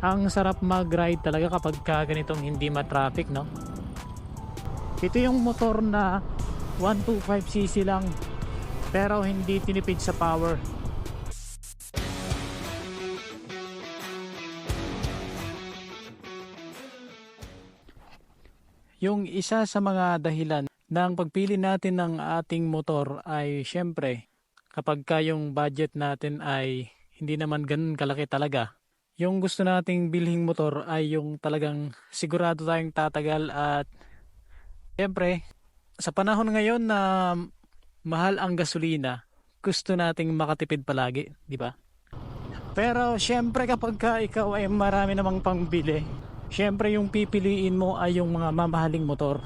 Ang sarap mag-ride talaga kapag ganitong hindi ma-traffic, no? Ito yung motor na 125cc lang pero hindi tinipid sa power. Yung isa sa mga dahilan ng pagpili natin ng ating motor ay syempre kapag yung budget natin ay hindi naman ganun kalaki talaga. Yung gusto nating bilhing motor ay yung talagang sigurado tayong tatagal at syempre sa panahon ngayon na mahal ang gasolina, gusto nating makatipid palagi, di ba? Pero syempre kapag ikaw ay marami namang pangbili, syempre yung pipiliin mo ay yung mga mamahaling motor.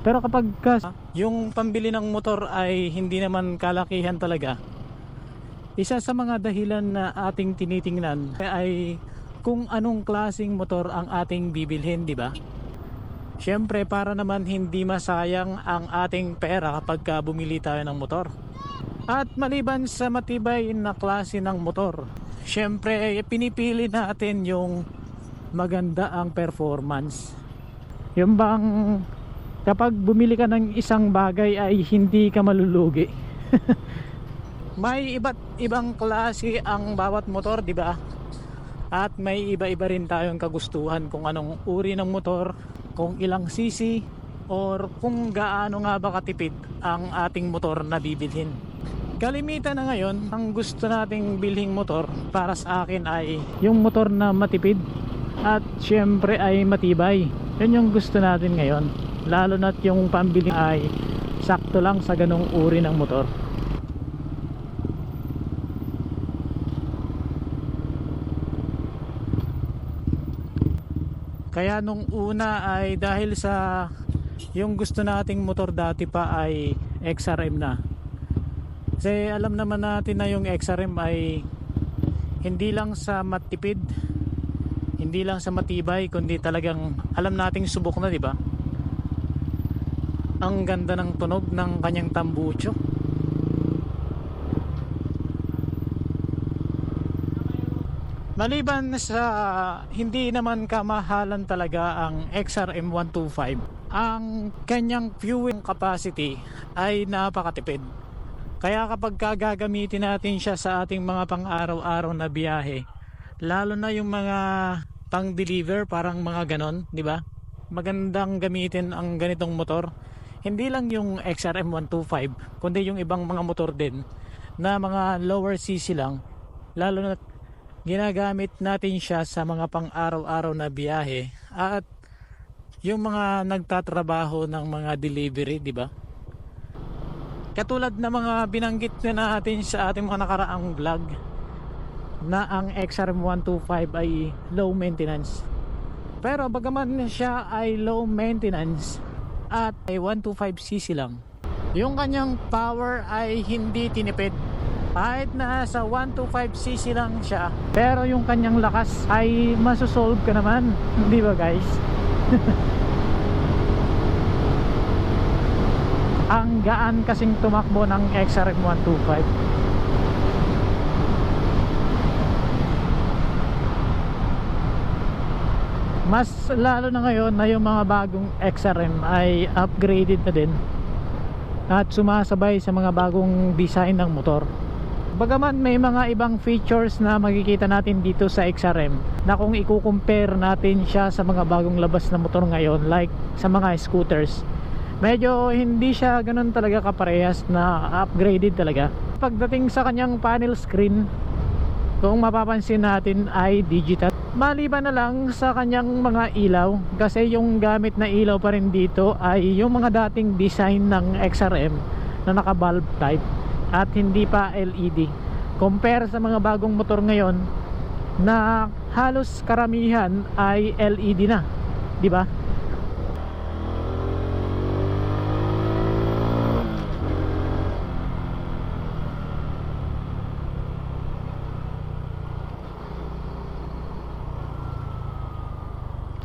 Pero kapag yung pambili ng motor ay hindi naman kalakihan talaga, isa sa mga dahilan na ating tinitingnan ay kung anong klaseng motor ang ating bibilhin, di ba? Syempre para naman hindi masayang ang ating pera kapag bumili tayo ng motor. At maliban sa matibay na klase ng motor, syempre pinipili natin yung maganda ang performance. Yung bang kapag bumili ka ng isang bagay ay hindi ka malulugi. May iba't ibang klase ang bawat motor, di ba? At may iba-iba rin tayong kagustuhan kung anong uri ng motor, kung ilang cc, or kung gaano nga ba katipid ang ating motor na bibilhin. Kalimitan na ngayon, ang gusto nating bilhing motor para sa akin ay yung motor na matipid at syempre ay matibay. Yun yung gusto natin ngayon, lalo na't yung pambili ay sakto lang sa ganong uri ng motor. Kaya nung una ay dahil sa yung gusto nating motor dati pa ay XRM na. Kasi alam naman natin na yung XRM ay hindi lang sa matipid, hindi lang sa matibay, kundi talagang alam nating subok na, di ba? Ang ganda ng tunog ng kanyang tambucho. Maliban sa hindi naman kamahalan talaga ang XRM 125, ang kanyang fuel capacity ay napakatipid. Kaya kapag gagamitin natin siya sa ating mga pang-araw-araw na biyahe, lalo na yung mga pang-deliver, parang mga ganon, di ba? Magandang gamitin ang ganitong motor. Hindi lang yung XRM 125, kundi yung ibang mga motor din na mga lower cc lang, lalo na ginagamit natin siya sa mga pang-araw-araw na biyahe at yung mga nagtatrabaho ng mga delivery, di ba? Katulad na mga binanggit na natin sa ating mga nakaraang vlog na ang XRM 125 ay low maintenance. Pero bagaman siya ay low maintenance at ay 125cc lang, yung kanyang power ay hindi tinipid. Kahit na sa 125cc lang siya, pero yung kanyang lakas ay masosolve ka naman, di ba guys? Ang gaan kasing tumakbo ng XRM 125. Mas lalo na ngayon na yung mga bagong XRM ay upgraded na din at sumasabay sa mga bagong design ng motor. Bagaman may mga ibang features na makikita natin dito sa XRM na kung i-compare natin siya sa mga bagong labas na motor ngayon, like sa mga scooters, medyo hindi siya ganun talaga kaparehas na upgraded talaga. Pagdating sa kanyang panel screen, kung mapapansin natin ay digital. Maliban na lang sa kanyang mga ilaw, kasi yung gamit na ilaw pa rin dito ay yung mga dating design ng XRM na naka bulb type at hindi pa LED. Compare sa mga bagong motor ngayon na halos karamihan ay LED na, di ba?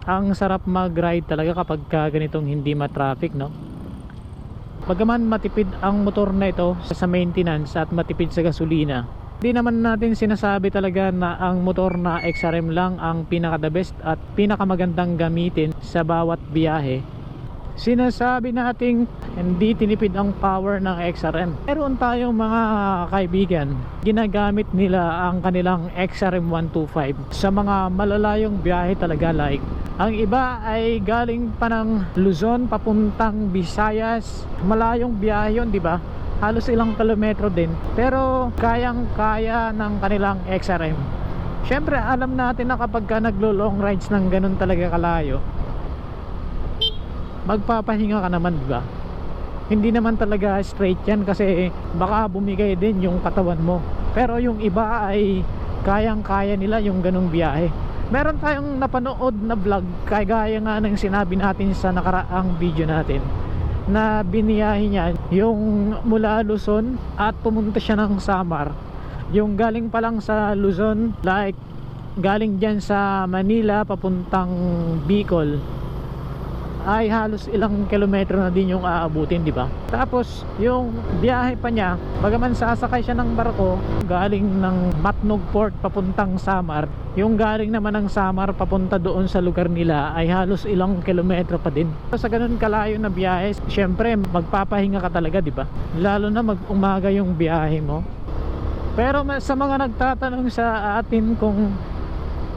Ang sarap mag-ride talaga kapag ganitong hindi ma-traffic, no? Bagaman matipid ang motor na ito sa maintenance at matipid sa gasolina, Di naman natin sinasabi talaga na ang motor na XRM lang ang pinaka the best at pinakamagandang gamitin sa bawat biyahe. Sinasabi nating hindi tinipid ang power ng XRM. Meron tayong mga kaibigan, ginagamit nila ang kanilang XRM 125 sa mga malalayong biyahe talaga, like ang iba ay galing pa ng Luzon papuntang Visayas. Malayong biyahe yun, di ba? Halos ilang kilometro din, pero kayang-kaya ng kanilang XRM. Syempre alam natin na kapag ka naglo-long rides ng ganun talaga kalayo, magpapahinga ka naman, di ba? Hindi naman talaga straight yan kasi baka bumigay din yung katawan mo. Pero yung iba ay kayang-kaya nila yung ganung biyahe. Meron tayong napanood na vlog, kagaya nga ng sinabi natin sa nakaraang video natin, na biniyahe niya yung mula Luzon at pumunta siya ng Samar. Yung galing pa lang sa Luzon, like galing dyan sa Manila papuntang Bicol, ay halos ilang kilometro na din yung aabutin, di ba? Tapos yung biyahe pa niya, bagaman sasakay siya ng barko galing ng Matnog Port papuntang Samar, yung galing naman ng Samar papunta doon sa lugar nila ay halos ilang kilometro pa din. Sa ganun kalayo na biyahe, syempre magpapahinga ka talaga, di ba? Lalo na mag-umaga yung biyahe mo. Pero sa mga nagtatanong sa atin kung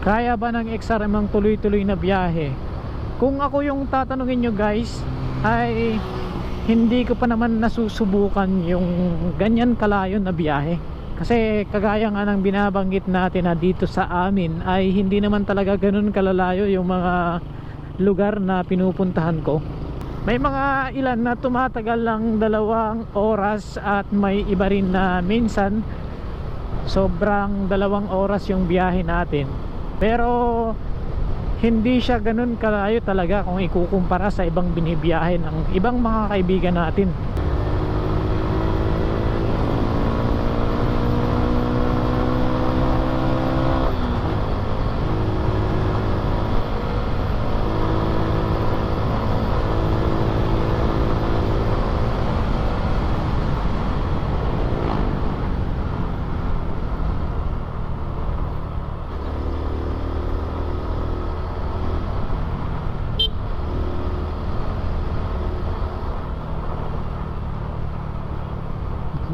kaya ba ng XRM ang tuloy-tuloy na biyahe, kung ako yung tatanungin nyo guys, ay hindi ko pa naman nasusubukan yung ganyan kalayo na biyahe. Kasi kagaya nga ng binabanggit natin na dito sa amin ay hindi naman talaga ganun kalalayo yung mga lugar na pinupuntahan ko. May mga ilan na tumatagal lang 2 oras at may iba rin na minsan sobrang 2 oras yung biyahe natin. Pero hindi siya ganun kalayo talaga kung ikukumpara sa ibang binibiyahe ng ibang mga kaibigan natin.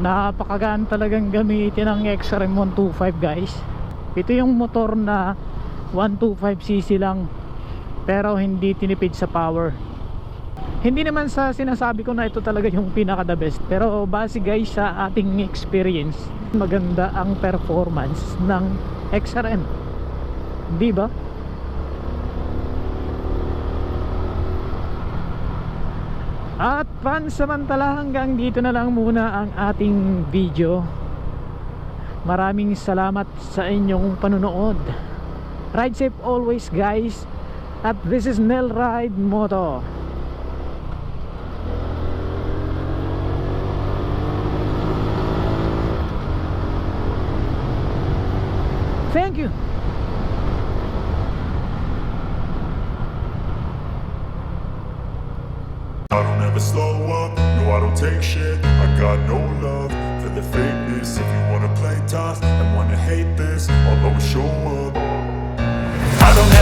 Napakagaan talagang gamitin ang XRM 125 guys. Ito yung motor na 125cc lang pero hindi tinipid sa power. Hindi naman sa sinasabi ko na ito talaga yung pinaka the best, pero base guys sa ating experience, maganda ang performance ng XRM, di ba? At pansamantala hanggang dito na lang muna ang ating video. Maraming salamat sa inyong panunood. Ride safe always guys. At this is Nel Ride Moto. Thank you. I don't ever slow up, no I don't take shit. I got no love for the fakeness. If you wanna play tough and wanna hate this, I'll always show up. I don't